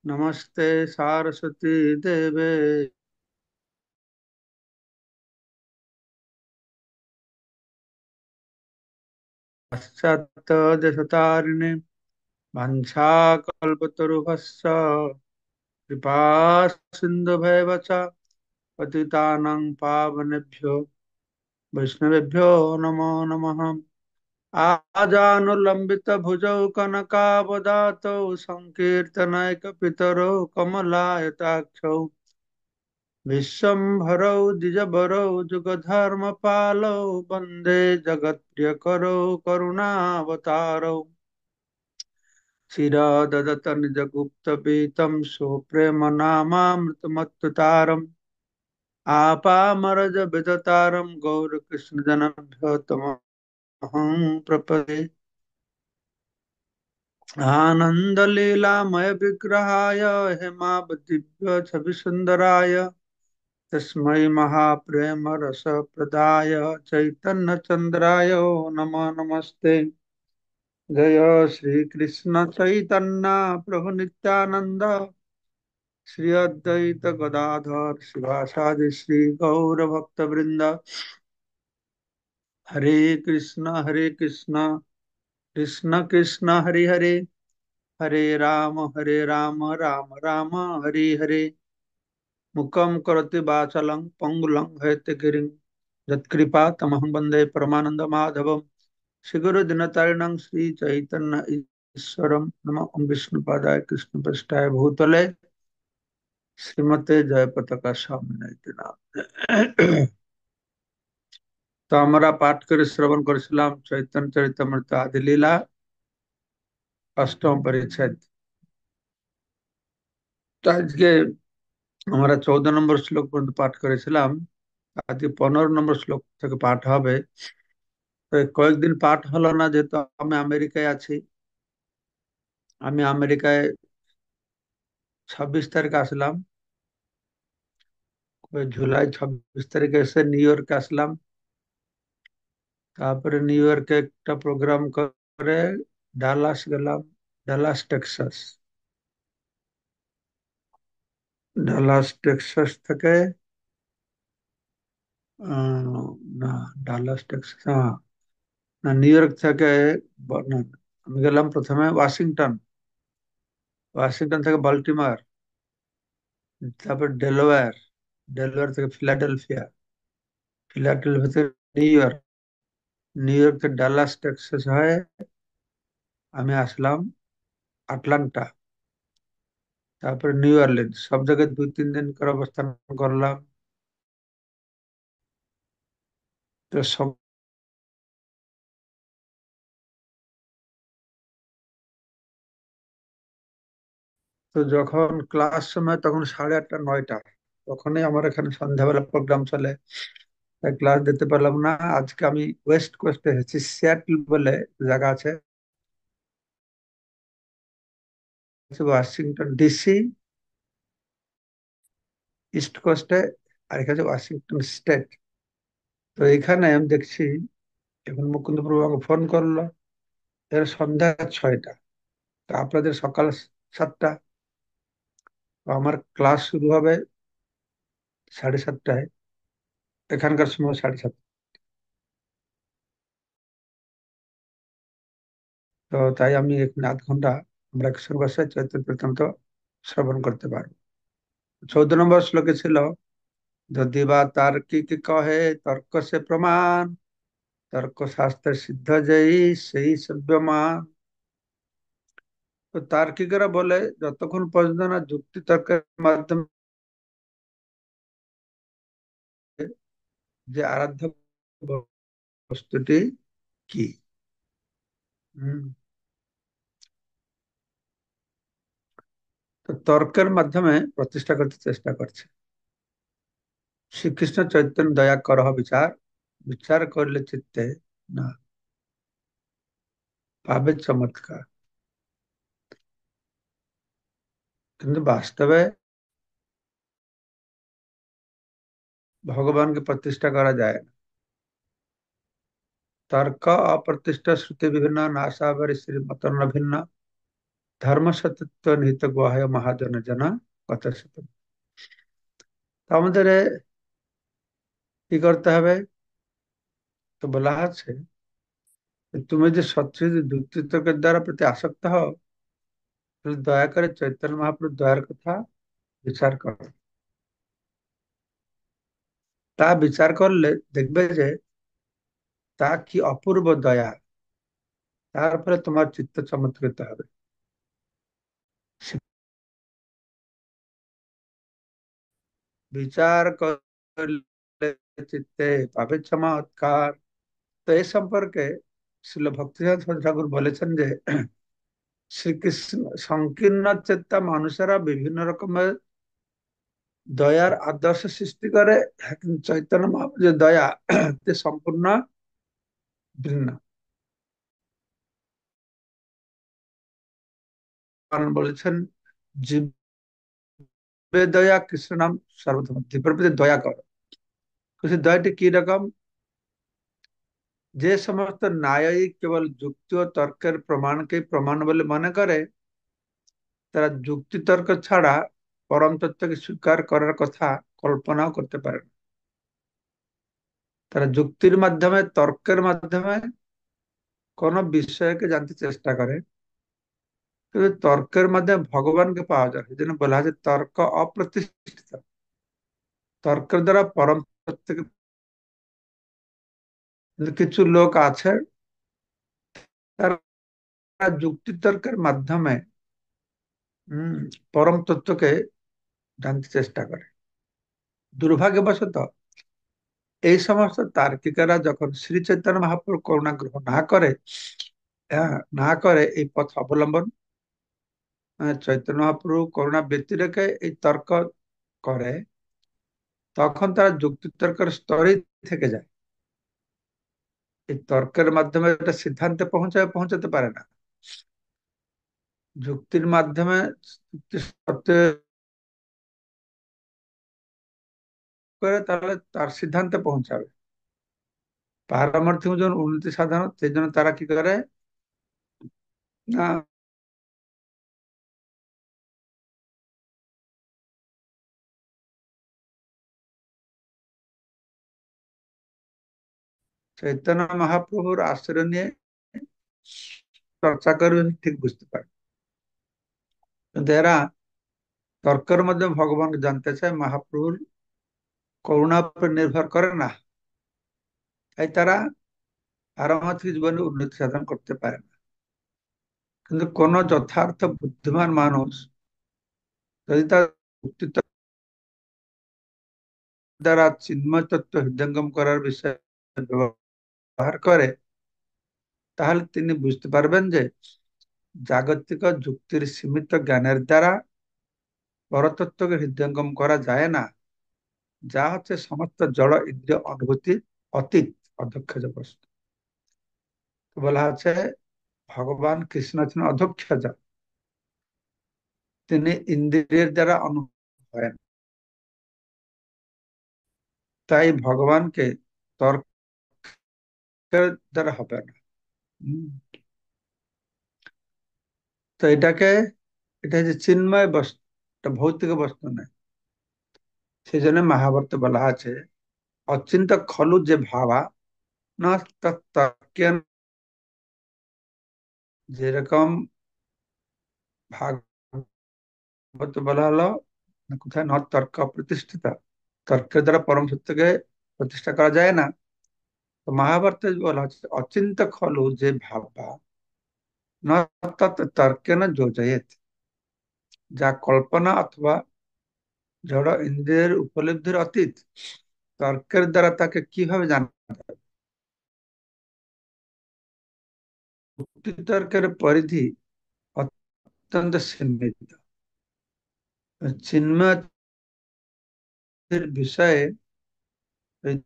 नमस्ते सारस्वती देवे। पश्चात्तदशतारिणे वंशाकल्पतरुभ्यश्च कृपा सिन्धुभैव च पतितानां पावनेभ्यो वैष्णवेभ्यो नमो नमः। आजानुलम्बितभुजौ कनकावदातौ सङ्कीर्तनैकपितरौ कमलायताक्षौ विश्वम्भरौ द्विजवरौ जुगधर्मपालौ वन्दे जगत्प्रियकरौ करुणावतारौ चिरददत निजगुप्तपीतं स्वप्रेमनामामृतमत्तुतारम् आपामरजविदतारं गौरकृष्णजनभ्यो तमहं प्रपदे। आनन्दलीलामय विग्रहाय हेमावदिव्यछविसुन्दराय तस्मै महाप्रेम रस प्रदाय चैतन्य चंद्राय नमः नमस्ते। जय श्री कृष्ण चैतन्य प्रभु नित्यानंद श्री अद्वैत गदाधर शिवासादि श्री गौर भक्त वृंद। हरे कृष्ण कृष्ण कृष्ण हरे हरे, हरे राम राम राम हरे हरे। मुखं करोति वाचालं पंगुलं हैतगिरिं यत्कृपा तमहं वन्दे परमानंद माधवम। श्रीगुरु दिनतारिणं श्री चैतन्य ईश्वरं नमः। ओं विष्णुपादाय कृष्णपृष्ठाय भूतले শ্রীমতে জয় পতাকা সামনে নাম। তো আমরা পাঠ করে শ্রবণ করেছিলাম চৈতন্য চরিতামৃত আদি লীলা অষ্টম পরিচ্ছেদ। তো আজকে আমরা 14 নম্বর শ্লোক পর্যন্ত পাঠ করেছিলাম। আজকে 15 নম্বর শ্লোক থেকে পাঠ হবে। তো এই কয়েকদিন পাঠ হলো না, যেহেতু আমি আমেরিকায় আছি। আমি আমেরিকায় 26 তারিখে আসলাম, ওই জুলাই 26 তারিখে এসে নিউ ইয়র্কে আসলাম। তারপরে নিউ ইয়র্কে একটা প্রোগ্রাম করে ডালাস গেলাম, ডালাস টেক্সাস। ডালাস টেক্সাস থেকে না, ডালাস টেক্সাস, হ্যাঁ, না, নিউ ইয়র্ক থেকে না, আমি গেলাম প্রথমে ওয়াশিংটন, ওয়াশিংটন থেকে বাল্টিমার, তারপর ডেলাওয়্যার, ডেলাওয়্যার থেকে ফিলাডেলফিয়া, ফিলাডেলফিয়া থেকে নিউ ইয়র্ক, নিউ ইয়র্ক থেকে ডালাস টেক্সাস হয়ে আমি আসলাম আটলান্টা, তারপরে নিউ অরলিন্স। সব জায়গায় 2-3 দিন করে অবস্থান করলাম। তো সব, তো যখন ক্লাস সময় তখন 8:30-9টা, তখনই আমার এখানে সন্ধ্যাবেলা প্রোগ্রাম চলে, তাই ক্লাস দিতে পারলাম না। আজকে আমি ওয়েস্ট কোস্টে এসেছি, সিয়াটল বলে জায়গা আছে, ওয়াশিংটন ডিসি ইস্ট কোস্টে, আর এখানে ওয়াশিংটন স্টেট। তো এখানে আমি দেখছি এখন মুকুন্দ প্রভু আমাকে ফোন করলো, এর সন্ধ্যা 6টা, তো আপনাদের সকাল 7টা। তো আমার ক্লাস শুরু হবে 7:30টায়, এখানকার সময় 7:30। তো তাই আমি এখানে আধ ঘন্টা আমরা একসঙ্গে বসে চৈতন্য চরিতামৃত শ্রবণ করতে পারবো। 14 নম্বর শ্লোকে ছিল, যদি বা তার্কিক কহে তর্ক সে প্রমাণ, তর্ক শাস্ত্রে সিদ্ধ যেই সেই সভ্যমান। তো তার্কিকরা বলে যতক্ষণ পর্যন্ত না যুক্তি তর্কের মাধ্যমে যে আরাধ্য বস্তুটি কি, হুম, তো তর্কের মাধ্যমে প্রতিষ্ঠা করতে চেষ্টা করছে। শ্রীকৃষ্ণ চৈতন্য দয়া করহ বিচার, বিচার করলে চিত্তে না পাবে চমৎকার। কিন্তু বাস্তবে ভগবানকে প্রতিষ্ঠা করা যায় না। তর্ক অপ্রতিষ্ঠ শ্রুতি বিভিন্ন নাশাবরী শ্রীমতন্ন ভিন্ন ধর্ম সত্যত্ব নিহিত গুহায় মহাজন জন কথা সত্য। তো আমাদের কি করতে হবে? তো বলা আছে যে তুমি যে সত্যি যদি যুক্তি তর্কের দ্বারা প্রতি আসক্ত হও, তাহলে দয়া করে চৈতন্য মহাপ্রভু দয়ার কথা বিচার করো। তা বিচার করলে দেখবে যে তা কি অপূর্ব দয়া, তারপরে তোমার চিত্ত চমৎকৃত হবে। বিচার করলে চিত্তে পাবে চমৎকার। তো এই সম্পর্কে শিল ভক্তিনাথ ঠাকুর বলেছেন যে শ্রীকৃষ্ণ সংকীর্ণ চেতা মানুষেরা বিভিন্ন রকমের দয়ার আদর্শ সৃষ্টি করে, কিন্তু চৈতন্য মহাপ্রভু যে দয়া তে সম্পূর্ণ ভিন্ন। কারণ বলেছেন জীবে দয়া কৃষ্ণ নাম সর্বধর্ম, জীবের প্রতি দয়া করো। কিন্তু দয়াটি কি রকম? যে সমস্ত ন্যায়িক কেবল যুক্তি ও তর্কের প্রমাণকে প্রমাণ বলে মনে করে, তারা যুক্তি তর্ক ছাড়া পরম তত্ত্বকে স্বীকার করার কথা কল্পনাও করতে পারে না। তারা যুক্তির মাধ্যমে, তর্কের মাধ্যমে কোন বিষয়কে জানতে চেষ্টা করে, কিন্তু তর্কের মাধ্যমে ভগবানকে পাওয়া যায়। এই জন্য বলা হয় যে তর্ক অপ্রতিষ্ঠিত, তর্কের দ্বারা পরম তত্ত্বকে। কিন্তু কিছু লোক আছে, তারা যুক্তি তর্কের মাধ্যমে হম পরম তত্ত্বকে জানতে চেষ্টা করে। দুর্ভাগ্যবশত এই সমস্ত তার্কিকেরা যখন শ্রী চৈতন্য মহাপ্রভুর করুণা গ্রহণ না করে এই পথ অবলম্বন, চৈতন্য মহাপ্রভু করুণা ব্যক্তি রেখে এই তর্ক করে, তখন তারা যুক্তি তর্কের স্তরেই থেকে যায়। এই তর্কের মাধ্যমে একটা সিদ্ধান্তে পৌঁছাতে পারে না। যুক্তির মাধ্যমে যুক্তি সত্য করে তাহলে তার সিদ্ধান্তে পৌঁছাবে। পারমার্থিক যখন উন্নতি সাধন, সেই জন্য তারা কি করে না, চৈতন্য মহাপ্রভুর আশ্রয় নিয়ে চর্চা করবে, ঠিক বুঝতে পারে। কিন্তু এরা তর্কের মধ্যে ভগবানকে জানতে চায়, মহাপ্রভুর করুণার উপর নির্ভর করে না। তাই তারা পারমার্থিক জীবনে উন্নতি সাধন করতে পারে না। কিন্তু কোন যথার্থ বুদ্ধিমান মানুষ যদি তার যুক্তি দ্বারা চিন্ময় তত্ত্ব হৃদয়ঙ্গম করার বিষয়ে ব্যবহার করে, তাহলে তিনি বুঝতে পারবেন যে জাগতিক যুক্তির সীমিত জ্ঞানের দ্বারা পরতত্ত্বকে হৃদয়ঙ্গম করা যায় না, যা হচ্ছে সমস্ত জড় ইন্দ্রিয় অনুভূতি অতীত, অধ্যক্ষজ বস্তু। তো বলা হচ্ছে ভগবান কৃষ্ণ হচ্ছেন অধ্যক্ষজ, তিনি ইন্দ্রিয়ের দ্বারা অনুভব হয় না। তাই ভগবানকে তর্কের দ্বারা হবে না। হম। তো এটা যে চিন্ময় বস্তু, এটা ভৌতিক বস্তু নয়। সেই জন্য মহাভারতে বলা আছে অচিন্ত খলু যে ভাবা না তর্কেন। যেরকম ভাগবত বলা হলো কোথায়, ন তর্ক প্রতিষ্ঠিত, তর্কের দ্বারা পরম সত্যকে প্রতিষ্ঠা করা যায় না। তো মহাভারতে বলা হচ্ছে অচিন্ত খলু যে ভাবা ন তর্কে না যোজয়েত, যা কল্পনা অথবা জড় ইন্দ্রিয়ের উপলব্ধির অতীত, তর্কের দ্বারা তাকে কিভাবে জানা যাবে? যুক্তি তর্কের পরিধি অত্যন্ত সীমিত। চিন্ময়ের বিষয়ে এই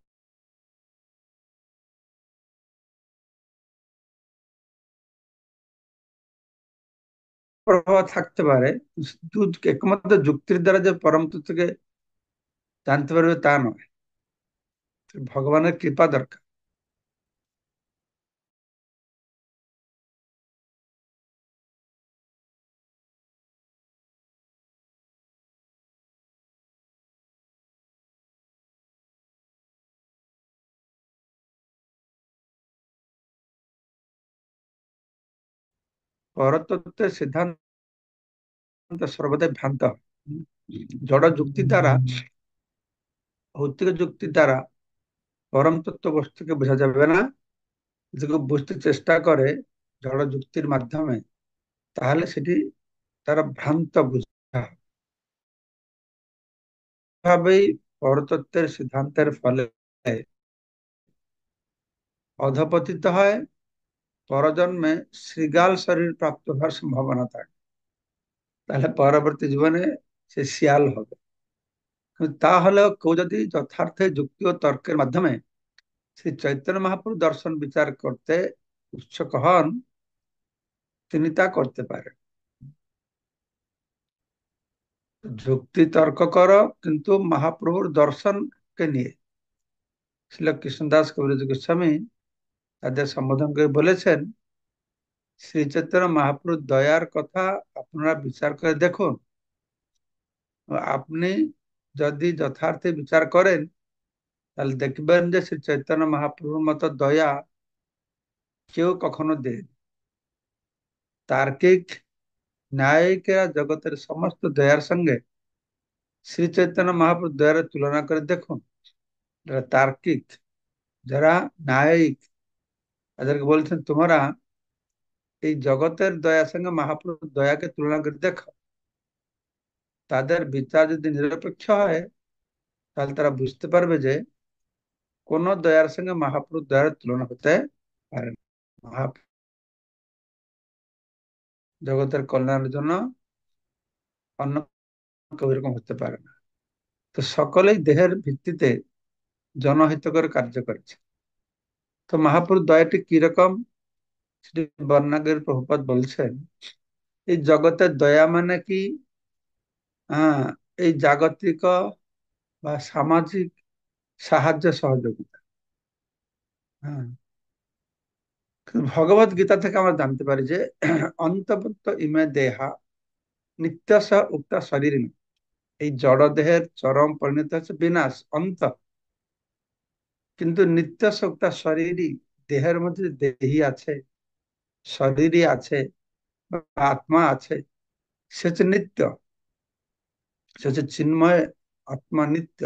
প্রভাব থাকতে পারে, শুধু একমাত্র যুক্তির দ্বারা যে পরম তত্ত্বকে জানতে পারবে তা নয়, ভগবানের কৃপা দরকার। পরতত্ত্বের সিদ্ধান্ত সর্বদাই ভ্রান্ত হয়। জড় যুক্তি দ্বারা, ভৌতিক যুক্তি দ্বারা পরম তত্ত্ব বস্তুকে বোঝা যাবে না। যদি কেউ বুঝতে চেষ্টা করে জড় যুক্তির মাধ্যমে, তাহলে সেটি তারা ভ্রান্ত বুঝা হবে। এভাবেই পরতত্ত্বের সিদ্ধান্তের ফলে অধপতিত হয়, পরজন্মে শৃগাল শরীর প্রাপ্ত হওয়ার সম্ভাবনা থাকে। তাহলে পরবর্তী জীবনে সে শিয়াল হবে। কিন্তু তা হলেও কেউ যদি যথার্থে যুক্তি ও তর্কের মাধ্যমে শ্রী চৈতন্য মহাপ্রভু দর্শন বিচার করতে উৎসুক হন, তিনি তা করতে পারেন। যুক্তি তর্ক করো, কিন্তু মহাপ্রভুর দর্শনকে নিয়ে। শ্রীল কৃষ্ণদাস কবিরাজ গোস্বামী তাদের সম্বোধন করে বলেছেন, শ্রী চৈতন্য মহাপ্রভুর দয়ার কথা আপনারা বিচার করে দেখুন। আপনি যদি যথার্থে বিচার করেন, তাহলে দেখবেন যে শ্রী চৈতন্য মহাপ্রভুর মতো দয়া কেউ কখনো দেন। তার্কিক ন্যায়িকেরা জগতের সমস্ত দয়ার সঙ্গে শ্রী চৈতন্য মহাপ্রভুর দয়ার তুলনা করে দেখুন। যারা তার্কিক, যারা ন্যায়িক, তাদেরকে বলছেন তোমরা এই জগতের দয়ার সঙ্গে মহাপ্রভুর দয়াকে তুলনা করে দেখো। তাদের বিচার যদি নিরপেক্ষ হয়, তাহলে তারা বুঝতে পারবে যে কোন দয়ার সঙ্গে মহাপ্রভুর দয়ার তুলনা হতে পারে না। জগতের কল্যাণের জন্য অন্য কেউ এরকম হতে পারে না। তো সকলেই দেহের ভিত্তিতে জনহিতকর কার্য করেছে। তো মহাপ্রভুর দয়াটি কিরকম, সেটি বর্ণাগের প্রভুপাদ বলছেন, এই জগতের দয়া মানে কি, হ্যাঁ, এই জাগতিক বা সামাজিক সাহায্য সহযোগিতা। হ্যাঁ, ভগবত গীতা থেকে আমরা জানতে পারি যে অন্তর্ভুক্ত ইমে দেহা নিত্য উক্ত শরীর। এই জড় দেহের চরম পরিণতি হচ্ছে বিনাশ, অন্ত। কিন্তু নিত্য উক্ত শরীরই, দেহের মধ্যে দেহী আছে, শরীরই আছে, বা আত্মা আছে, সে হচ্ছে নিত্য, সে হচ্ছে চিন্ময় আত্মা, নিত্য।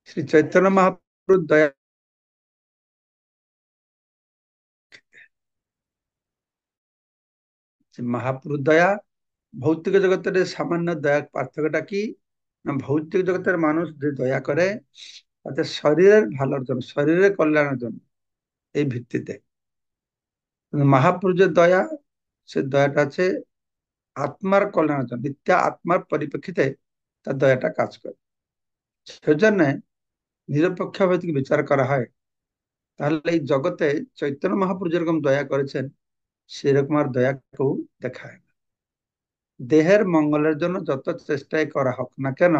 শ্রী চৈতন্য মহাপ্রভুর দয়া, মহাপ্রভুর দয়া ভৌতিক জগতের সামান্য দয়া পার্থক্যটা কি না, ভৌতিক জগতের মানুষ যে দয়া করে তাদের শরীরের ভালোর জন্য, শরীরের কল্যাণের জন্য, এই ভিত্তিতে। কিন্তু মহাপ্রভুর যে দয়া, সে দয়াটা আছে আত্মার কল্যাণের জন্য, নিত্য আত্মার পরিপ্রেক্ষিতে তার দয়াটা কাজ করে। সেজন্য নিরপেক্ষ ভাবে যদি বিচার করা হয়, তাহলে এই জগতে চৈতন্য মহাপ্রভু যেরকম দয়া করেছেন, সেরকম আর দয়া কেউ দেখায় না। দেহের মঙ্গলের জন্য যত চেষ্টাই করা হোক না কেন,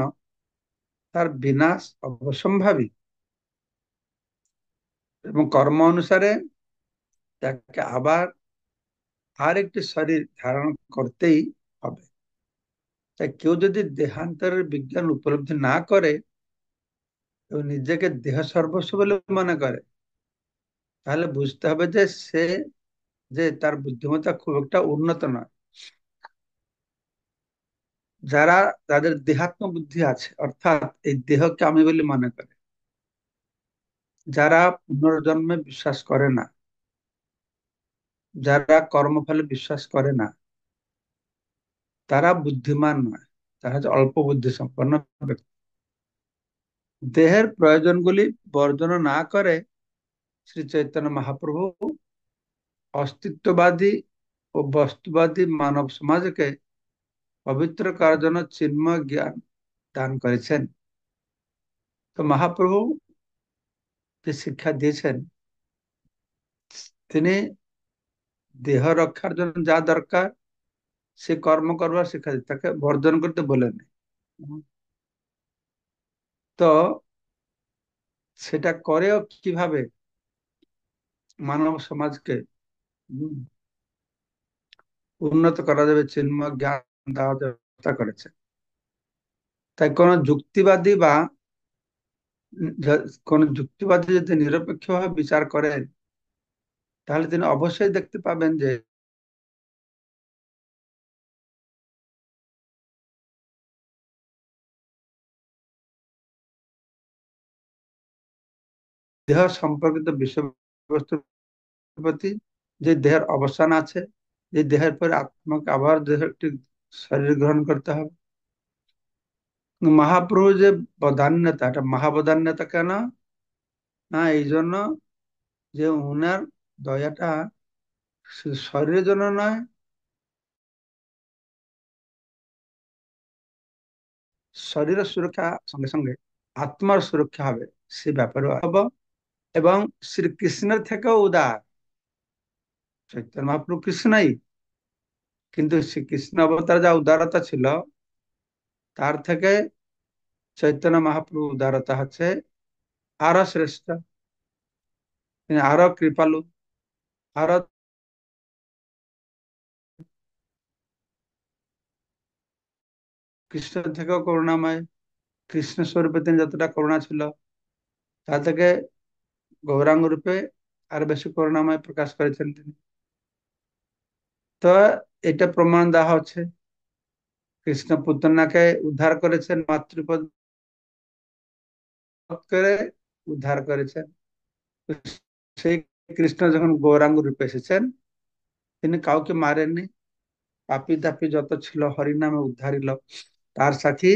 তার বিনাশ অবশ্যম্ভাবী, এবং কর্ম অনুসারে তাকে আবার আর একটি শরীর ধারণ করতেই হবে। তাই কেউ যদি দেহান্তরের বিজ্ঞান উপলব্ধি না করে এবং নিজেকে দেহ সর্বস্ব বলে মনে করে, তাহলে বুঝতে হবে যে সে, যে তার বুদ্ধিমত্তা খুব একটা উন্নত নয়। যারা, যাদের দেহাত্ম বুদ্ধি আছে, অর্থাৎ এই দেহকে আমি বলে মনে করে, যারা পুনর্জন্মে বিশ্বাস করে না, যারা কর্মফলে বিশ্বাস করে না, তারা বুদ্ধিমান নয়, তারা হচ্ছে অল্প বুদ্ধি সম্পন্ন ব্যক্তি। দেহের প্রয়োজনগুলি বর্জন না করে শ্রী চৈতন্য মহাপ্রভু অস্তিত্ববাদী ও বস্তুবাদী মানব সমাজকে পবিত্র করার জন্য চিন্ময় জ্ঞান দান করেছেন। তো মহাপ্রভু যে শিক্ষা দিয়েছেন, তিনি দেহ রক্ষার জন্য যা দরকার সে কর্ম করবার শিক্ষা দিয়েছেন, তাকে বর্জন করতে বলেন। তো সেটা করেও কিভাবে মানব সমাজকে উম, উন্নত করা যাবে, চিন্ময় জ্ঞান দেওয়ার ব্যবস্থা করেছে। তাই কোন যুক্তিবাদী যদি নিরপেক্ষভাবে বিচার করেন, তাহলে তিনি অবশ্যই দেখতে পাবেন যে দেহ সম্পর্কিত বিষয়বস্তুর প্রতি, যে দেহের অবস্থান আছে, যে দেহের পরে আত্মাকে আবার দেহটি শরীর গ্রহণ করতে হবে। মহাপ্রভু যে বদান্যতা, এটা মহাবদান্যতা কেন? না এই জন্য যে উনার দয়াটা শুধু শরীরের জন্য নয়, শরীরের সুরক্ষা সঙ্গে সঙ্গে আত্মার সুরক্ষা হবে, সে ব্যাপারে হব। এবং শ্রীকৃষ্ণের থেকেও উদার, চৈতন্য মহাপ্রভু কৃষ্ণই, কিন্তু শ্রীকৃষ্ণ অবতার যা উদারতা ছিল, তার থেকে চৈতন্য মহাপ্রভু উদারতা হচ্ছে আরো শ্রেষ্ঠ। তিনি আরো কৃপালু, আরো কৃষ্ণের থেকেও করুণাময়। কৃষ্ণ স্বরূপে তিনি যতটা করুণা ছিল, তা থেকে গৌরাঙ্গ রূপে আরো বেশি করুণাময় প্রকাশ করেছেন তিনি। তো এটা প্রমাণ দেওয়া হচ্ছে, কৃষ্ণ পুতনাকে উদ্ধার করেছেন, মাতৃপদ করে উদ্ধার করেছেন। তো সেই কৃষ্ণ যখন গৌরাঙ্গ রূপে এসেছেন, তিনি কাউকে মারেননি। পাপি তাপি যত ছিল হরিনামে উদ্ধারিল, তার সাথী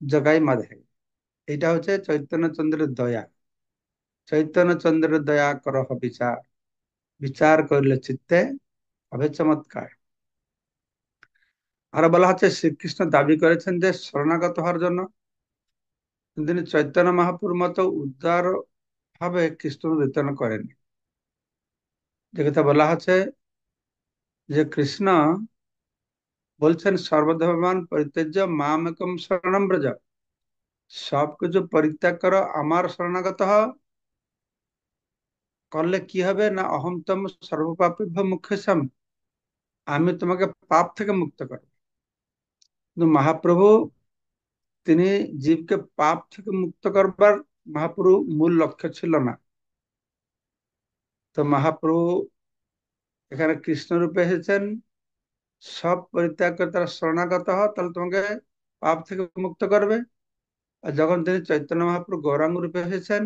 জগাই মাধে। এটা হচ্ছে চৈতন্য চন্দ্রের দয়া। চৈতন্য চন্দ্রের দয়া করহ বিচার, বিচার করলে চিত্তে হবে চমৎকার। আরো বলা হচ্ছে শ্রীকৃষ্ণ দাবি করেছেন যে শরণাগত হওয়ার জন্য, তিনি চৈতন্য মহাপ্রভুর মতো উদার ভাবে কৃষ্ণ বিতরণ করেননি। যে কথা বলা হচ্ছে যে কৃষ্ণ বলছেন সর্বধর্মান পরিত্যাজ্য মাম একম শরণম ব্রজ, সবকিছু পরিত্যাগ করো, আমার শরণাগত হও। করলে কি হবে না, অহম তম সর্বপাপেভ্য মুখ্যসাম, আমি তোমাকে পাপ থেকে মুক্ত করব। কিন্তু মহাপ্রভু তিনি জীবকে পাপ থেকে মুক্ত করবার মহাপ্রভু মূল লক্ষ্য ছিল না। তো মহাপ্রভু এখানে কৃষ্ণ রূপে এসেছেন, সব পরিত্যাগ করে তারা শরণাগত হও, তাহলে তোমাকে পাপ থেকে মুক্ত করবে। আর যখন তিনি চৈতন্য মহাপ্রভু গৌরাঙ্গ রূপে এসেছেন,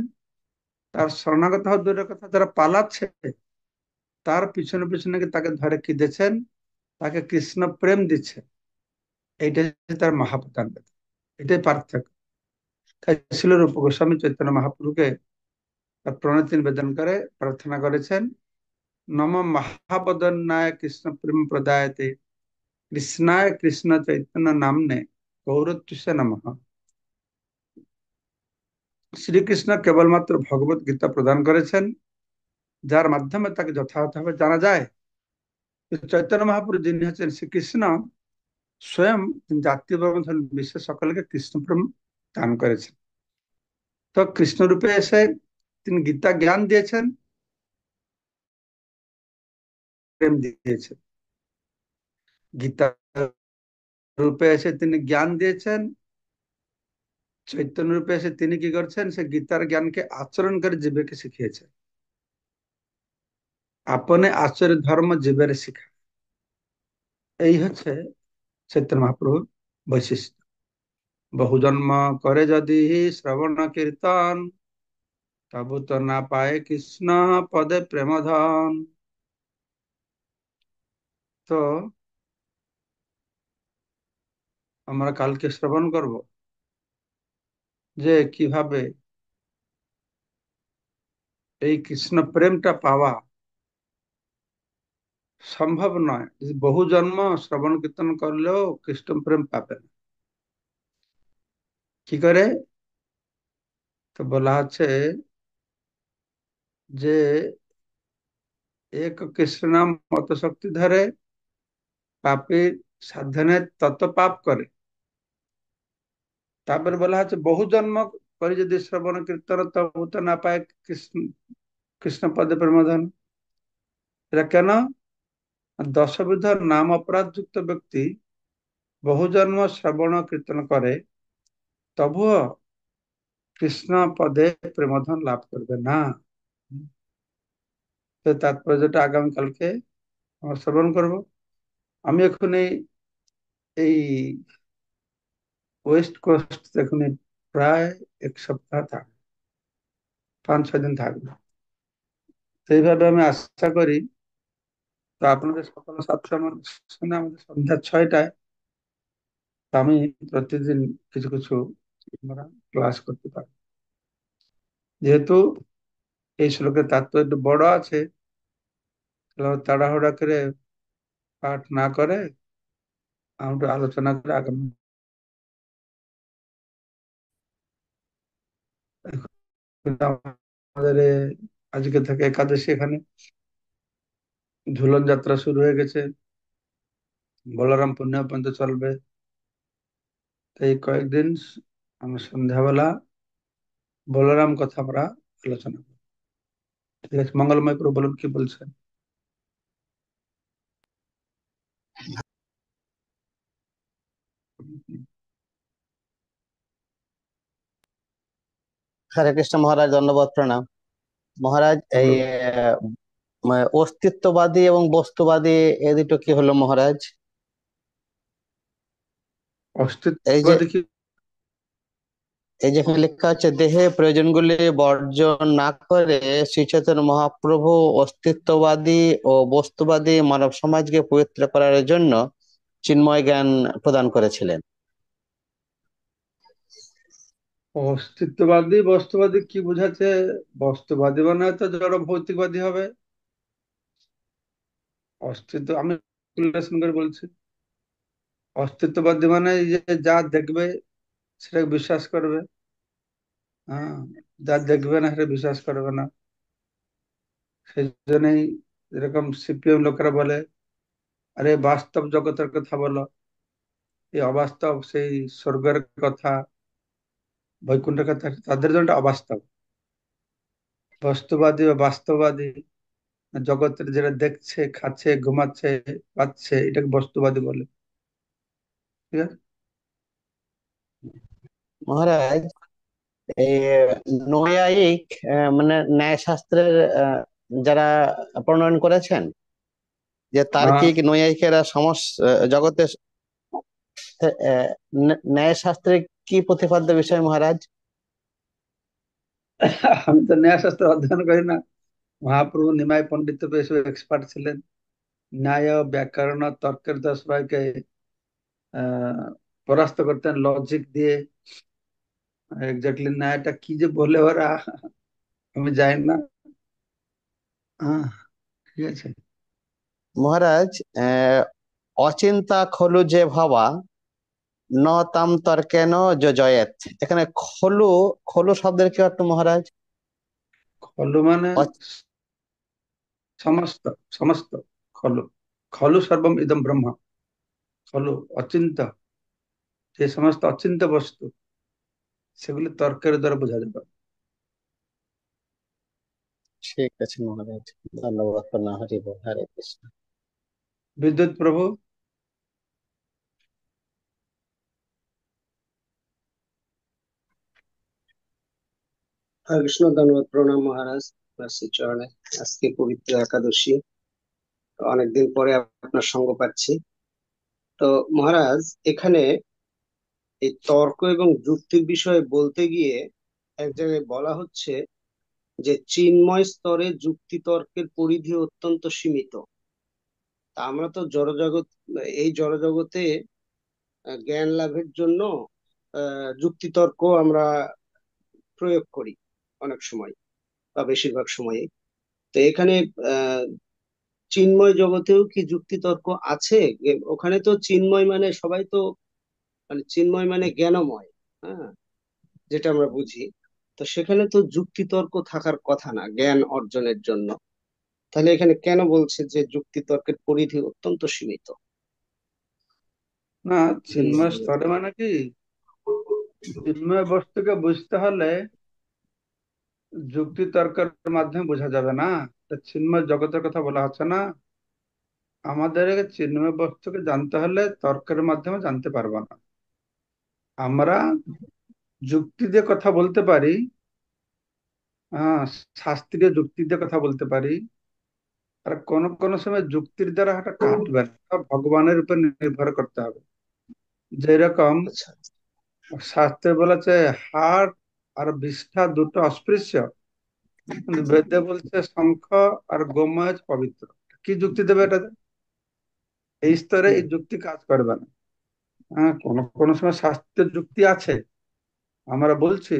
তার শরণাগত হওয়ার দূরের কথা, যারা পালাচ্ছে তার পিছনে পিছনে তাকে ধরে কিনেছেন, তাকে কৃষ্ণ প্রেম দিচ্ছে। এইটাই তার মহাপ্রদান, এটাই পার্থক্য। তাই ছিল রূপ গোস্বামী চৈতন্য মহাপ্রভুকে তার প্রণতি নিবেদন করে প্রার্থনা করেছেন, নম মহাবদন্যায় কৃষ্ণ প্রেম প্রদায়তে, কৃষ্ণায় কৃষ্ণ চৈতন্য নামনে গৌরত্বসে নমঃ। শ্রীকৃষ্ণ কেবলমাত্র ভগবত গীতা প্রদান করেছেন, যার মাধ্যমে তাকে যথাযথভাবে জানা যায়। চৈতন্য মহাপ্রভু যিনি হচ্ছেন শ্রীকৃষ্ণ স্বয়ং, তিনি জাতীয় বিশ্বের সকলকে কৃষ্ণ প্রেম দান করেছেন। তো কৃষ্ণ রূপে এসে তিনি গীতা জ্ঞান দিয়েছেন, প্রেম দিয়েছেন। গীতা রূপে এসে তিনি জ্ঞান দিয়েছেন, চৈতন্য রূপে এসে তিনি কি করছেন, সে গীতার জ্ঞানকে আচরণ করে জীবকে শিখিয়েছেন। আপনে আচরে ধর্ম জীবের শিখা, এই হচ্ছে চৈতন্য মহাপ্রভুর বৈশিষ্ট্য। বহু জন্ম করে যদি শ্রবণ কীর্তন, তবু তো না পায় কৃষ্ণ পদে প্রেমধন। তো আমরা কালকে শ্রবণ করব যে কিভাবে এই কৃষ্ণ প্রেমটা পাওয়া সম্ভব নয়। বহু জন্ম শ্রবণ কীর্তন করলেও কৃষ্ণ প্রেম পাবে না। কি করে? তো বলা হচ্ছে যে এক কৃষ্ণ নাম অত শক্তি ধরে, পাপীর সাধনে তত পাপ করে। তারপরে বলা হচ্ছে বহু জন্ম করে যদি শ্রবণ কীর্তন, তবু তো না পায় কৃষ্ণ কৃষ্ণ পদে প্রেমধন। এটা কেন? দশবিধ নাম অপরাধ যুক্ত ব্যক্তি বহু জন্ম শ্রবণ কীর্তন করে, তবুও কৃষ্ণ পদে প্রেমধন লাভ করবে না। তো তাৎপর্যটা আগামীকালকে আমরা শ্রবণ করব। আমি এখন এই ওয়েস্ট কোস্ট এখন প্রায় এক সপ্তাহ থাকবো। 5-6 দিন থাকবো। তো এইভাবে আমি আশা করি, তো আপনাদের সকাল 7টার শুনে আমাদের সন্ধ্যা 6টায়, তো আমি প্রতিদিন কিছু কিছু আমরা ক্লাস করতে পারি। যেহেতু এই শ্লোকের তাৎপর্য একটু বড় আছে, তাহলে তাড়াহুড়া করে পাঠ না করে আমরা আলোচনা করে আগামী, আমাদের আজকে থেকে একাদশী, এখানে ঝুলন যাত্রা শুরু হয়ে গেছে, বলরাম পূর্ণিমা পর্যন্ত চলবে। তো এই কয়েকদিন আমরা সন্ধ্যাবেলা বলরাম কথা আমরা আলোচনা করব। ঠিক আছে, মঙ্গলময় প্রভু বলুন কি বলছেন। হরে কৃষ্ণ মহারাজ, ধন্যবাদ, প্রণাম মহারাজ। এই বলুন। অস্তিত্ববাদী এবং বস্তুবাদী এ দুটো কি হলো মহারাজ? এই যে অস্তিত্ববাদী কি? যেখানে লেখা আছে দেহে প্রয়োজনগুলি বর্জন না করে শ্রী চৈতন্য মহাপ্রভু অস্তিত্ববাদী ও বস্তুবাদী মানব সমাজকে পবিত্র করার জন্য চিন্ময় জ্ঞান প্রদান করেছিলেন। অস্তিত্ববাদী বস্তুবাদী কি বোঝাচ্ছে? বস্তুবাদী মানে তো জড় ভৌতিকবাদী হবে। অস্তিত্ব আমি বিশ্লেষণ করে বলছি। অস্তিত্ববাদী মানে এই যে যা দেখবে সেটাকে বিশ্বাস করবে। হ্যাঁ, যা দেখবে না সেটা বিশ্বাস করবে না। সেই জন্যই এরকম সিপিএম লোকেরা বলে, আরে বাস্তব জগতের কথা বলো, এই অবাস্তব সেই স্বর্গের কথা, বৈকুণ্ঠের কথা, তাদের জন্য এটা অবাস্তব। বস্তুবাদী বা বাস্তববাদী জগতের যেটা দেখছে, খাচ্ছে, ঘুমাচ্ছে, পাচ্ছে, এটাকে বস্তুবাদী বলে। ঠিক আছে। মহারাজ, এই নৈয়ায়িক মানে ন্যায়শাস্ত্রের যারা প্রণয়ন করেছেন, যে আহ, তার্কিক নৈয়ায়িকেরা জগতে ন্যায়শাস্ত্রে কি প্রতিপাদ্য বিষয় মহারাজ? আমি তো ন্যায়শাস্ত্র অধ্যয়ন করি না। মহাপ্রভু নিমাই পণ্ডিত বেশ এক্সপার্ট ছিলেন। ন্যায়, ব্যাকরণ, তর্কের 10 ভাইকে আহ পরাস্ত করতেন লজিক দিয়ে। এক্স্যাক্টলি ন্যায়টা কি যে বলে ওরা, আমি জানি না। হ্যাঁ, ঠিক আছে। মহারাজ, আহ অচিন্তা খলু যে ভাবা ন তাম তর্কেন জয়েত, এখানে খলু খলু শব্দের কি অর্থ মহারাজ? খলু মানে অ- সমস্ত, সমস্ত খলু। খলু সর্বম ইদম ব্রহ্ম। খলু অচিন্ত, যে সমস্ত অচিন্ত বস্তু সেগুলি তর্কের দ্বারা বোঝা যাবে। ঠিক আছে মহারাজ, ধন্যবাদ, প্রণাম, হরি বল, হরে কৃষ্ণ। বিদ্যুৎ প্রভু। হরে কৃষ্ণ, ধন্যবাদ, প্রণাম মহারাজ। আপনার শ্রী চরণে। আজকে পবিত্র একাদশী, অনেকদিন পরে আপনার সঙ্গ পাচ্ছি। তো মহারাজ, এখানে এই তর্ক এবং যুক্তির বিষয়ে বলতে গিয়ে এক জায়গায় বলা হচ্ছে যে চিন্ময় স্তরে যুক্তি তর্কের পরিধি অত্যন্ত সীমিত। তা আমরা তো জড়জগৎ, এই জড়জগতে জ্ঞান লাভের জন্য যুক্তি তর্ক আমরা প্রয়োগ করি অনেক সময়, বা বেশিরভাগ সময়ে। তো এখানে আহ চিন্ময় জগতেও কি যুক্তিতর্ক আছে? ওখানে তো চিন্ময় মানে সবাই তো, মানে চিন্ময় মানে জ্ঞানময়, হ্যাঁ, যেটা আমরা বুঝি। তো সেখানে তো যুক্তিতর্ক থাকার কথা না জ্ঞান অর্জনের জন্য। তাহলে এখানে কেন বলছে যে যুক্তিতর্কের পরিধি অত্যন্ত সীমিত? না, চিন্ময় ধন্যবাদ। স্তরে মানে কি, চিন্ময় বস্তুকে বুঝতে হলে যুক্তি তর্কের মাধ্যমে বোঝা যাবে না। তা চিন্ময় জগতের কথা বলা হচ্ছে না। আমাদের চিন্ময় বস্তুকে জানতে হলে তর্কের মাধ্যমে জানতে পারবো না। আমরা যুক্তি দিয়ে কথা বলতে পারি। হ্যাঁ, শাস্ত্রীয় যুক্তি দিয়ে কথা বলতে পারি। আর কোন কোন সময় যুক্তির দ্বারা এটা কাটবে না, এটা ভগবানের উপর নির্ভর করতে হবে। যেরকম আচ্ছা। শাস্ত্রে বলেছে, হাড় আর বিষ্ঠা দুটো অস্পৃশ্য, কিন্তু বেদে বলছে শঙ্খ আর গোময় পবিত্র। কি যুক্তি দেবে এটাতে? এই স্তরে এই যুক্তি কাজ করবে না। হ্যাঁ, কোনো কোনো সময় শাস্ত্রের যুক্তি আছে, আমরা বলছি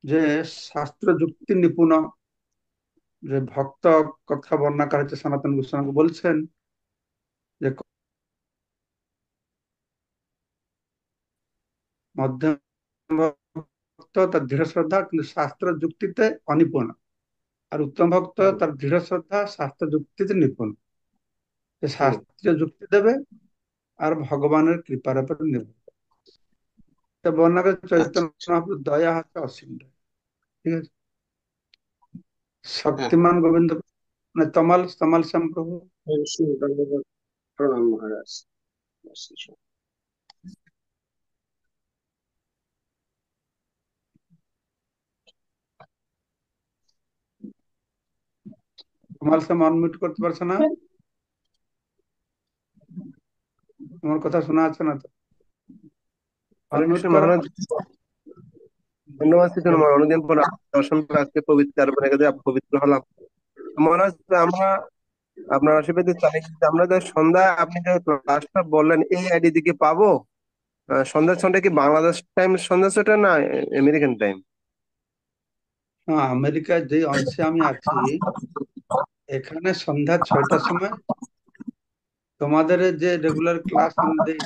যে শাস্ত্র যুক্তি নিপুণ যে ভক্ত কথা বর্ণনা হচ্ছে সনাতন গোস্বামী বলছেন যে মধ্যম ভক্ত তার দৃঢ় শ্রদ্ধা কিন্তু শাস্ত্র যুক্তিতে অনিপুণ, আর উত্তম ভক্ত তার দৃঢ় শ্রদ্ধা শাস্ত্র যুক্তিতে নিপুণ। সে শাস্ত্রীয় যুক্তি দেবে আর ভগবানের কৃপার উপর নির্ভর করে। তো বর্ণনা করে আচ্ছা। চৈতন্য মহাপ্রভুর দয়া হচ্ছে অসীম দয়া। ঠিক আছে। হ্যাঁ। শক্তিমান গোবিন্দ মানে তমাল তমাল শ্যাম প্রভু। হরে কৃষ্ণ, ধন্যবাদ, প্রণাম মহারাজ। তমাল শ্যাম অনমিউট করতে পারছে না, তোমার কথা শোনা যাচ্ছে না তো, হরে অনমিউট কৃষ্ণ করো। মহারাজ, ধন্যবাদ শ্রীচরণ বলো। মহারাজ। অনেকদিন পর দর্শন করে আজকে পবিত্র আরো রেখে পবিত্র হলাম মহারাজ। আমরা আপনার আশীর্বাদে চাই যে আমরা যে সন্ধ্যা আপনি যে ক্লাসটা বললেন এই আইডি দিকে পাবো। সন্ধ্যার সন্ধ্যা কি বাংলাদেশ টাইম সন্ধ্যা ছটা না আমেরিকান টাইম? হ্যাঁ, আমেরিকায় যে অংশে আমি আছি এখানে সন্ধ্যা 6টার সময়। তোমাদের যে রেগুলার ক্লাস আমি দেই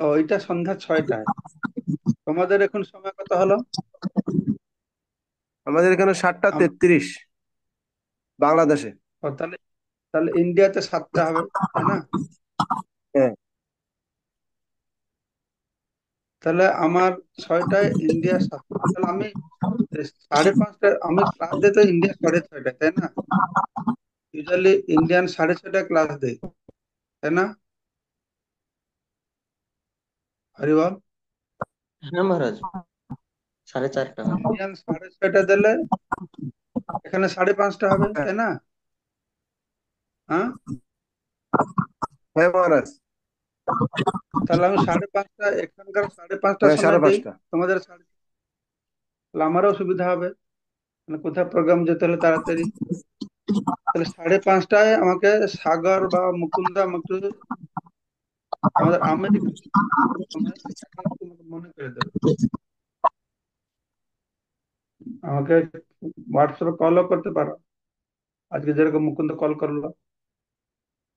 ওইটা সন্ধ্যা 6টায়। তোমাদের এখন সময় কত হলো? আমাদের এখানে 7টা 33 বাংলাদেশে। তাহলে তাহলে ইন্ডিয়াতে 7টা হবে, তাই না? হ্যাঁ। তাহলে আমার 6টায়, ইন্ডিয়া 7টা, তাহলে আমি 5:30টায় আমি ক্লাস দিই তো ইন্ডিয়া 6:30টায়, তাই না? ইউজুয়ালি ইন্ডিয়ান 6:30টায় ক্লাস দেয়, তাই না? হরিবল। হ্যাঁ মহারাজ, 4:30 হয়। ইন্ডিয়ান 6:30 দিলে এখানে 5:30 হবে, হ্যাঁ তাই না? হ্যাঁ, হ্যাঁ মহারাজ। তাহলে আমি 5:30, এখানকার 5:30টার হ্যাঁ সময় দিই, 5:30। তোমাদের তাহলে আমারও সুবিধা হবে, মানে কোথাও প্রোগ্রাম যেতে হলে তাড়াতাড়ি। তাহলে 5:30টায় আমাকে সাগর বা মুকুন্দা আমাকে আমাদের আমেরিকা সময় এটা তোমাকে মনে করে দেবে। আমাকে হোয়াটসঅ্যাপে কলও করতে পারো, আজকে যেরকম মুকুন্দ কল করলো।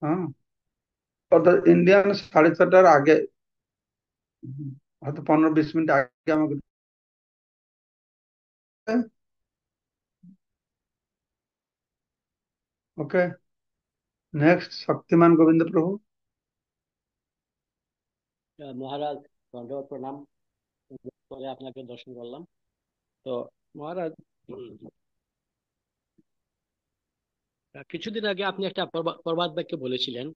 হ্যাঁ, অর্থাৎ ইন্ডিয়ান 6:30টার আগে, হয়তো 15-20 মিনিট আগে আমাকে। ওকে, নেক্সট শক্তিমান গোবিন্দ প্রভু। মহারাজ, দণ্ডবত প্রণাম। পরে আপনাকে দর্শন করলাম। তো মহারাজ, কিছুদিন আগে আপনি একটা প্রবাদ বাক্য বলেছিলেন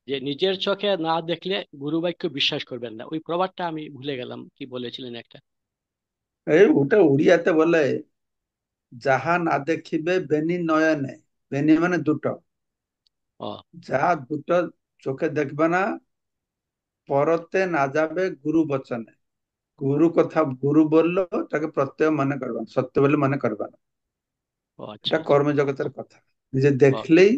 যে নিজের চোখে না দেখলে গুরু বাক্য বিশ্বাস করবেন না। ওই প্রবাদটা আমি ভুলে গেলাম, কি বলেছিলেন একটা। এই ওটা উড়িয়াতে বলে যাহা না দেখিবে বেনি নয়নে। বেনি মানে দুটো, ও যা দুটো চোখে দেখবে না পরতে না যাবে গুরু বচনে। গুরু কথা গুরু বললো তাকে প্রত্যয় মনে করবে না, সত্য বলে মনে করবে না। ও আচ্ছা এটা আচ্ছা। কর্ম জগতের কথা। নিজে ও দেখলেই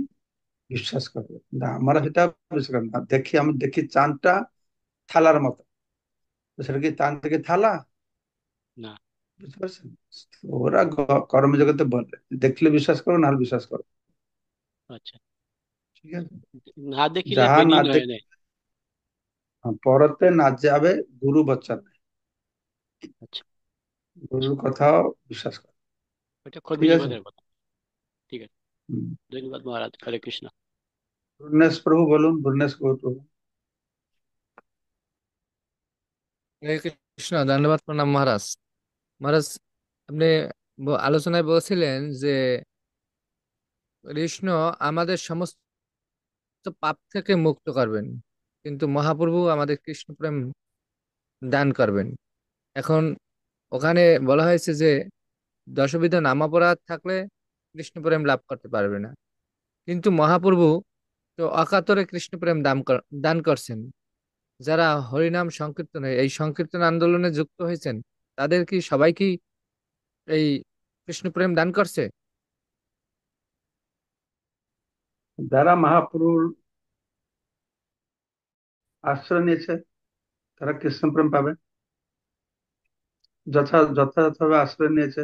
বিশ্বাস করবে না, আমরা সেটা বিশ্বাস করি না। দেখি, আমি দেখি চাঁদটা থালার মতো, তো সেটা কি চাঁদ থেকে থালা? না। বুঝতে পারছেন? ওরা কর্মজগতে বলে দেখলে বিশ্বাস করো, না হলে বিশ্বাস করো। আচ্ছা, ঠিক আছে। না দেখিলে যাহা বেনি না দেখ নয়নে। পরতে না যাবে গুরু বচন, আচ্ছা, গুরুর কথাও বিশ্বাস করো। ওটা কর্মী ঠিক আছে। জীবনের কথা। ঠিক আছে, হুম। ধন্যবাদ মহারাজ। হরে কৃষ্ণ। ভুবনেশ প্রভু বলুন, ভুবনেশ গৌর প্রভু। হরে কৃষ্ণ, ধন্যবাদ, প্রণাম মহারাজ। মহারাজ, আপনি আলোচনায় বলছিলেন যে কৃষ্ণ আমাদের সমস্ত পাপ থেকে মুক্ত করবেন, কিন্তু মহাপ্রভু আমাদের কৃষ্ণ প্রেম দান করবেন। এখন ওখানে বলা হয়েছে যে দশবিধ নামাপরাধ থাকলে কৃষ্ণ প্রেম লাভ করতে পারবে না, কিন্তু মহাপ্রভু তো অকাতরে কৃষ্ণ প্রেম দান করছেন। যারা হরিনাম সংকীর্তনে এই সংকীর্তন আন্দোলনে যুক্ত হয়েছেন তাদের কি সবাই কি এই কৃষ্ণ প্রেম দান করছে? যারা মহাপ্রভুর আশ্রয় নিয়েছে তারা কৃষ্ণ প্রেম পাবে, যথাযথভাবে আশ্রয় নিয়েছে,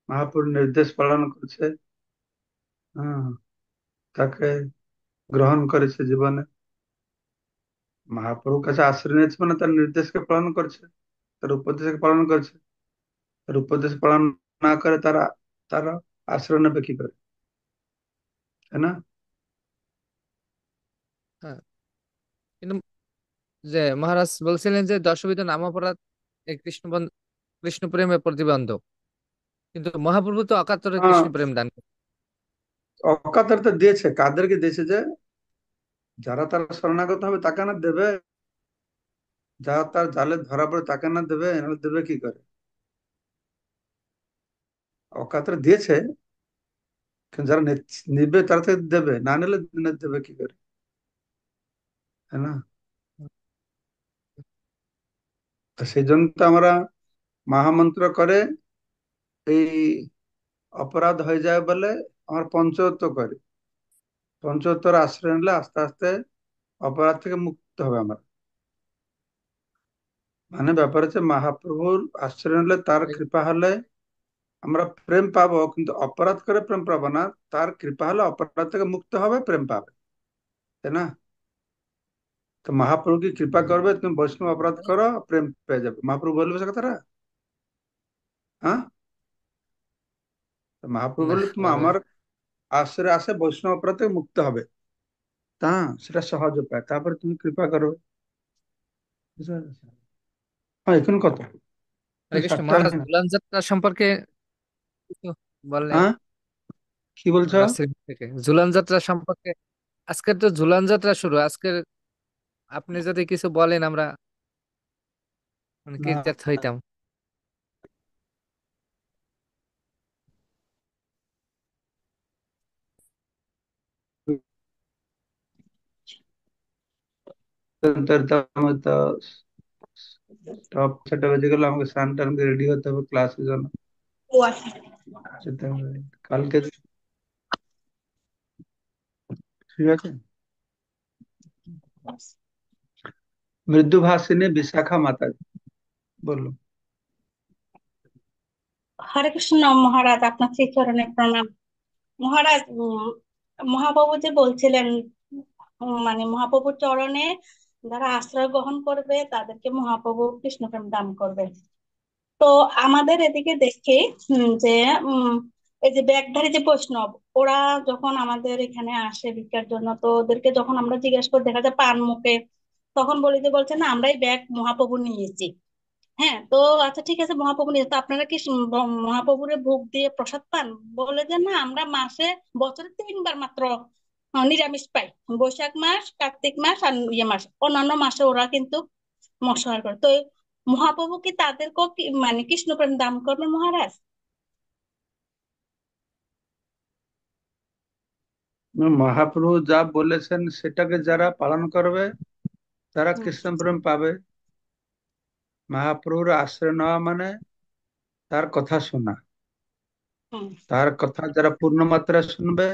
মহাপ্রভুর নির্দেশ পালন করেছে, হ্যাঁ, তাকে গ্রহণ করেছে জীবনে। মহাপ্রভুর কাছে আশ্রয় নিয়েছে মানে তার নির্দেশকে পালন করছে, তার উপদেশকে পালন করছে। তার উপদেশ পালন না করে তারা তারা আশ্রয় নেবে কি করে, তাই না? হ্যাঁ, কিন্তু যে মহারাজ বলছিলেন যে দশবিধ নাম অপরাধ এই কৃষ্ণ প্রেমে প্রতিবন্ধক, কিন্তু মহাপ্রভু তো অকাতরে হ্যাঁ, কৃষ্ণ প্রেম দান করেন। অকাতরতা দিয়েছে, কাদেরকে দিয়েছে? যে যারা তার শরণাগত হবে তাকে না দেবে, যারা তার জালে ধরা পড়ে তাকে না দেবে, এনারা দেবে কি করে? অকাতরে দিয়েছে, কিন্তু যারা নিবে তারা থেকে দেবে, না নিলে দেবে কি করে, তাই না? তো সেই জন্য তো আমরা মহামন্ত্র করে এই অপরাধ হয়ে যায় বলে আমার পঞ্চতত্ব করে। পঞ্চতত্তর আশ্রয় নিলে আস্তে আস্তে অপরাধ থেকে মুক্ত হবে আমরা। মানে ব্যাপার হচ্ছে মহাপ্রভুর আশ্রয় নিলে, তার কৃপা হলে আমরা প্রেম পাবো, কিন্তু অপরাধ করে প্রেম পাবো না। তার কৃপা হলে অপরাধ থেকে মুক্ত হবে, প্রেম পাবে, তাই না? তো মহাপ্রভু কি কৃপা করবে, তুমি বৈষ্ণব অপরাধ করো প্রেম পেয়ে যাবে, মহাপ্রভু বলবে সে কথাটা? হ্যাঁ, তো মহাপ্রভু না, বললে তুমি বলে না। আমার আশ্রয় আসে বৈষ্ণব অপরাধ থেকে মুক্ত হবে, তা সেটা সহজ উপায়, তারপরে তুমি কৃপা করো। বুঝতে পেরেছো? হ্যাঁ, এখন কত? হরে কৃষ্ণ। সাতটা মহারাজ হয়নি না? ঝুলন যাত্রা সম্পর্কে কিছু বললে হ্যাঁ, কি বলছো? নার্সিং থেকে ঝুলন যাত্রা সম্পর্কে। আজকের তো ঝুলন যাত্রা শুরু আজকের, আপনি যদি কিছু বলেন আমরা মানে না, কৃতার্থ হইতাম। তো টপ 6টা বেজে গেল, আমাকে স্নান টান করে রেডি হতে হবে ক্লাসের জন্য, যেতে হবে কালকে। ঠিক আছে। মৃদুভাষিনী বিশাখা মাতা, বললো। হরে কৃষ্ণ মহারাজ, আপনার শ্রীচরণে প্রণাম। মহারাজ, মহাপ্রভু যে বলছিলেন, মানে মহাপ্রভুর চরণে যারা আশ্রয় গ্রহণ করবে তাদেরকে মহাপ্রভু কৃষ্ণপ্রেম দান করবে। তো আমাদের এদিকে দেখি যে উম এই যে ব্যাগধারী যে বৈষ্ণব, ওরা যখন আমাদের এখানে আসে ভিক্ষার জন্য, তো ওদেরকে যখন আমরা জিজ্ঞেস করি দেখা যায় পান মুখে, তখন বলি যে বলছে না আমরাই ব্যাগ মহাপ্রভু নিয়েছি। হ্যাঁ, তো আচ্ছা ঠিক আছে মহাপ্রভু নিয়ে তো আপনারা কি মহাপ্রভুরে ভোগ দিয়ে প্রসাদ পান? বলে যে না, আমরা মাসে বছরে 3বার মাত্র নিরামিষ পাই। বৈশাখ মাস, কার্তিক মাস আর ইয়ে মাস, অন্যান্য মাসে ওরা কিন্তু মৎস্যাহার করে। তো মহাপ্রভু কি তাদেরকেও মানে কৃষ্ণপ্রেম দান করবে মহারাজ? মহাপ্রভু যা বলেছেন সেটাকে যারা পালন করবে তারা হুম, কৃষ্ণ প্রেম পাবে। মহাপ্রভুর আশ্রয় নেওয়া মানে তার কথা শোনা। হুম। তার কথা যারা পূর্ণ মাত্রায় শুনবে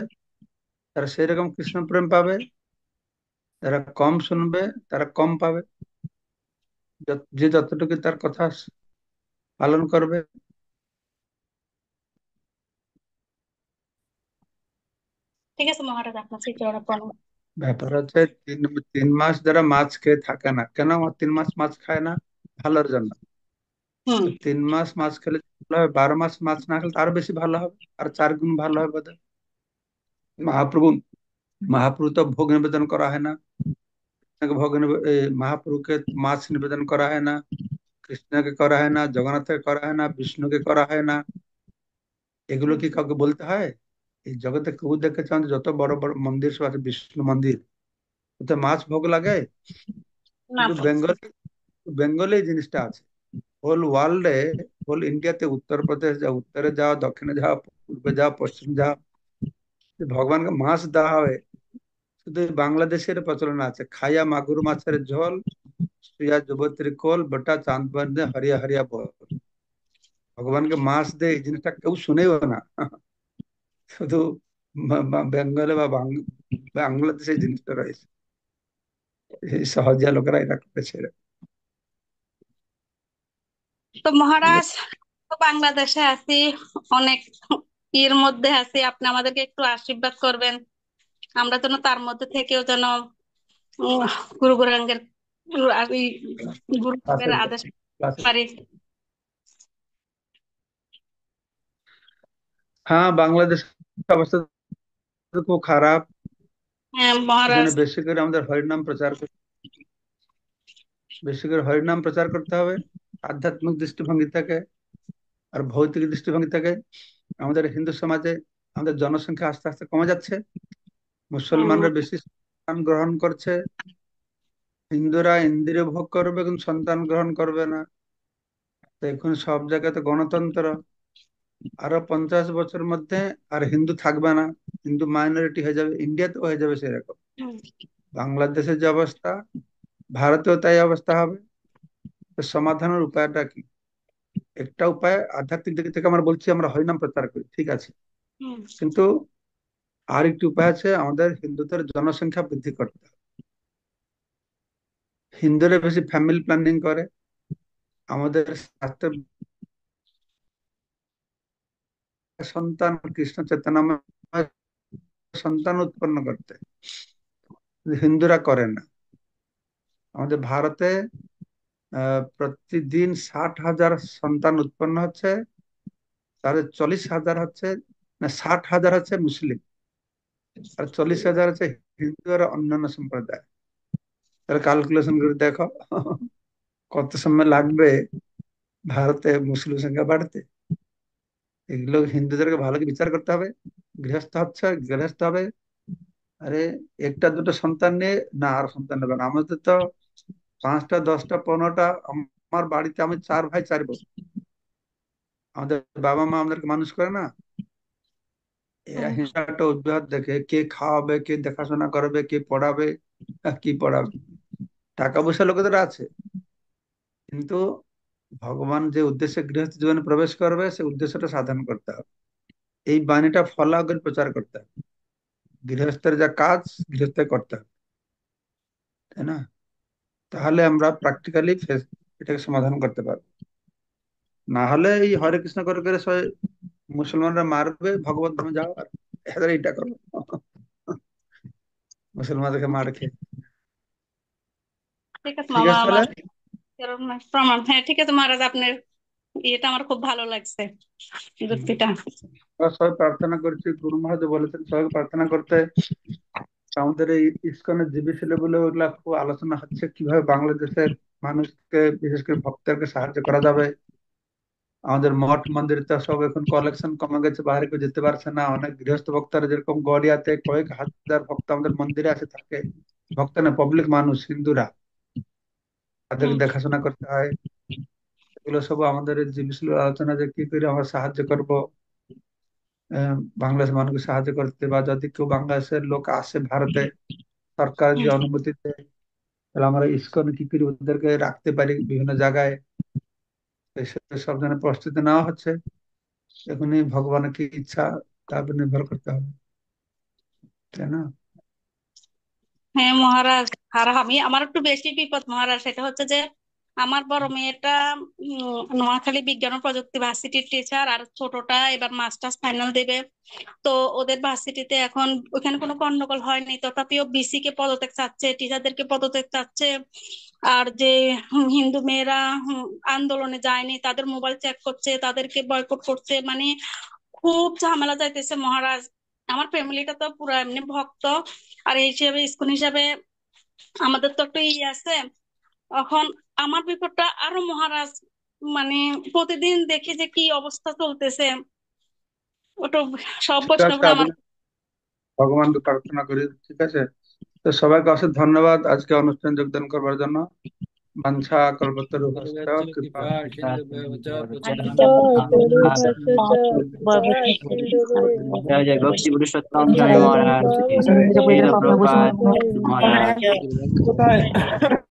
তারা সেই রকম কৃষ্ণ প্রেম পাবে, যারা কম শুনবে তারা কম পাবে। যে যতটুকু তার কথা পালন করবে। ঠিক আছে মহারাজ, আপনার শ্রীচরণে প্রণাম। ব্যাপার হচ্ছে 3 মাস যারা মাছ খেয়ে থাকে না কেন, আমার 3 মাস মাছ খায় না ভালোর জন্য। হুম। তো 3 মাস মাছ খেলে ভালো হবে, 12 মাস মাছ না খেলে তো আরো বেশি ভালো হবে, আর 4 গুণ ভালো হবে বোধহয়। মহাপ্রভু মহাপ্রভু তো ভোগ নিবেদন করা হয় না, ভোগ মহাপ্রভুকে মাছ নিবেদন করা হয় না, কৃষ্ণকে করা হয় না, জগন্নাথকে করা হয় না, বিষ্ণুকে করা হয় না। এগুলো হুম। কি কাউকে বলতে হয়? এই জগতে কেউ দেখেছে আমাদের যত বড় বড় মন্দির সব আছে, বিষ্ণু মন্দির, ওতে মাছ ভোগ লাগে? না শুধু তো। বেঙ্গলে এই জিনিসটা আছে। হোল ওয়ার্ল্ডে, হোল ইন্ডিয়াতে, উত্তরপ্রদেশ যাও, উত্তরে যাও, দক্ষিণে যাও, পূর্বে যাও, পশ্চিম যাও, ভগবানকে মাছ দেওয়া হয়। শুধু এই বাংলাদেশের প্রচলন আছে, খাইয়া মাগুর মাছের ঝোল, শুয়া যুবতীর কোল, বেটা চাঁদ বন্ধে হরিয়া হরিয়া বল। ভগবানকে মাস দেয় এই জিনিসটা কেউ শুনেও না। শুধু বেঙ্গলে বা বাংলাদেশে এই জিনিসটা রয়েছে, এই সহজিয়া লোকেরা এটা করেছে। তো মহারাজ, তো বাংলাদেশে আছি, অনেক এর মধ্যে আছি, আপনি আমাদেরকে একটু আশীর্বাদ করবেন, আমরা যেন তার মধ্যে থেকেও যেন উম, গুরু গৌরাঙ্গের এই গুরুদেবের ক্লাসে আদেশ ক্লাসে পারি। হ্যাঁ, বাংলাদেশ অবস্থা তো খুব খারাপ। হ্যাঁ এই মহারাজ। জন্য বেশি করে আমাদের হরিনাম প্রচার করতে হবে আধ্যাত্মিক দৃষ্টিভঙ্গি থেকে। আর ভৌতিক দৃষ্টিভঙ্গি থেকে আমাদের হিন্দু সমাজে আমাদের জনসংখ্যা আস্তে আস্তে কমে যাচ্ছে, মুসলমানরা বেশি সন্তান গ্রহণ করছে, হিন্দুরা ইন্দ্রিয় ভোগ করবে কিন্তু সন্তান গ্রহণ করবে না। তো এখন সব জায়গাতে গণতন্ত্র, আরো 50 বছর মধ্যে আর হিন্দু থাকবে না, হিন্দু মাইনরিটি হয়ে যাবে, ইন্ডিয়াতেও হয়ে যাবে সেরকম। বাংলাদেশের যে অবস্থা, ভারতেও তাই অবস্থা হবে। তো সমাধানের উপায়টা কি? একটা উপায় আধ্যাত্মিক দিক থেকে আমরা বলছি আমরা হরিনাম প্রচার করি, ঠিক আছে, কিন্তু আর একটি উপায় আছে, আমাদের হিন্দুদের জনসংখ্যা বৃদ্ধি করতে হবে। হিন্দুরা বেশি ফ্যামিলি প্ল্যানিং করে, আমাদের শাস্ত্রে সন্তান কৃষ্ণ চেতনাময় সন্তান উৎপন্ন করতে, হিন্দুরা করে না। আমাদের ভারতে প্রতিদিন 60,000 সন্তান উৎপন্ন হচ্ছে, তার 40,000 হচ্ছে, না 60,000 হচ্ছে মুসলিম, আর 40,000 হচ্ছে হিন্দু আর অন্যান্য সম্প্রদায়। তাহলে ক্যালকুলেশন করে দেখো কত সময় লাগবে ভারতে মুসলিম সংখ্যা বাড়তে। এগুলো হিন্দুদেরকে ভালো করে বিচার করতে হবে। গৃহস্থ হবে, আরে একটা দুটো সন্তান নিয়ে না আর সন্তান নেবে না। আমাদের তো 5টা 10টা 15টা, আমার বাড়িতে আমি 4 ভাই 4 বোন, আমাদের বাবা মা আমাদেরকে মানুষ করে না। এরা হিংসাটা অব্যাহত দেখে কে খাওয়াবে, কে দেখাশোনা করবে, কে পড়াবে, কি পড়াবে। টাকা পয়সা লোকেদের আছে, কিন্তু ভগবান যে উদ্দেশ্যে গৃহস্থ জীবনে প্রবেশ করবে সেই উদ্দেশ্যটা সাধন করতে হবে। এই বাণীটা ফলো করে প্রচার করতে হবে। গৃহস্থের যা কাজ গৃহস্থ করতে হবে, তাই না? তাহলে আমরা প্র্যাকটিক্যালি এটাকে সমাধান করতে পারবো। না হলে এই হরে কৃষ্ণ করে করে সবাই মুসলমানরা মারবে, ভগবত ধামে যাও আর এদের এইটা করো মুসলমানদেরকে মার খেয়ে। ঠিক আছে ঠিক মামা, আছে তাহলে আমার প্রণাম। হ্যাঁ ঠিক আছে মহারাজ, আপনার এটা আমার খুব ভালো লাগছে, যুক্তিটা। আমরা সবাই প্রার্থনা করছি, গুরু মহাদেব বলেছেন সবাই প্রার্থনা করতে। আমাদের এই ইসকনের জিবি ছেলে বলে ওগুলা খুব আলোচনা হচ্ছে কিভাবে বাংলাদেশের মানুষকে বিশেষ করে ভক্তদেরকে সাহায্য করা যাবে। আমাদের মঠ মন্দির তো সব এখন কালেকশন কমে গেছে, বাইরে কেউ যেতে পারছে না। অনেক গৃহস্থ ভক্তরা যেরকম গড়িয়াতে কয়েক হাজার ভক্ত আমাদের মন্দিরে আসে থাকে, ভক্ত না পাবলিক মানুষ হিন্দুরা, তাদেরকে দেখাশোনা করতে হয়। এগুলো সব আমাদের যে বিষয় আলোচনা যে কি করে আমরা সাহায্য করব বাংলাদেশের মানুষকে সাহায্য করতে, বা যদি কেউ বাংলাদেশের লোক আসে ভারতে সরকার যে অনুমতিতে, তাহলে আমরা ইসকন কি করে ওদেরকে রাখতে পারি বিভিন্ন জায়গায়, সব ধরনের প্রস্তুতি নেওয়া হচ্ছে। এখনই ভগবানের কি ইচ্ছা তার উপর নির্ভর করতে হবে, তাই না? হ্যাঁ মহারাজ, আর আমার একটু বেশি বিপদ মহারাজ, সেটা হচ্ছে যে আমার বড় মেয়েটা নোয়াখালী বিজ্ঞান ও প্রযুক্তি ভার্সিটির টিচার, আর ছোটটা এবার মাস্টার্স ফাইনাল দেবে। তো ওদের ভার্সিটিতে এখন ওখানে কোনো গন্ডগোল হয়নি, তথাপিও বিসি কে পদত্যাগ চাচ্ছে, টিচারদেরকে পদত্যাগ চাচ্ছে। আর যে হিন্দু মেয়েরা আন্দোলনে যায়নি তাদের মোবাইল চেক করছে, তাদেরকে বয়কট করছে, মানে খুব ঝামেলা যাইতেছে মহারাজ। আমার ফ্যামিলিটা তো পুরো এমনি ভক্ত, আর এই হিসেবে ইস্কন হিসাবে আমাদের তো একটু আছে। এখন আমার বিপদটা আরো মহারাজ, মানে প্রতিদিন দেখি যে কি অবস্থা চলতেছে, ওটা সব ঠিক আছে, বৈষ্ণবরা আমি আমার। ভগবানকে প্রার্থনা করি, ঠিক আছে। তো সবাইকে অশেষ ধন্যবাদ আজকে অনুষ্ঠান যোগদান করবার জন্য। বাঞ্ছা কল্পতরুভ্যশ্চ কৃপা जय जय भक्ति पुरुषोत्तम स्वामी महाराज, श्रील प्रभुपाद महाराज।